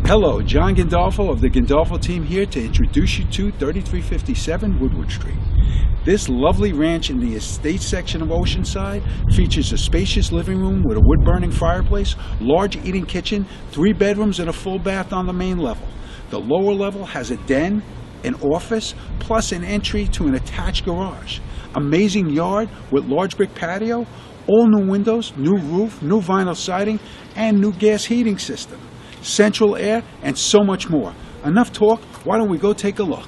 Hello, John Gandolfo of the Gandolfo team here to introduce you to 3357 Woodward Street. This lovely ranch in the estate section of Oceanside features a spacious living room with a wood-burning fireplace, large eating kitchen, 3 bedrooms and a full bath on the main level. The lower level has a den, an office, plus an entry to an attached garage. Amazing yard with large brick patio, all new windows, new roof, new vinyl siding, and new gas heating system. Central air, and so much more. Enough talk, why don't we go take a look?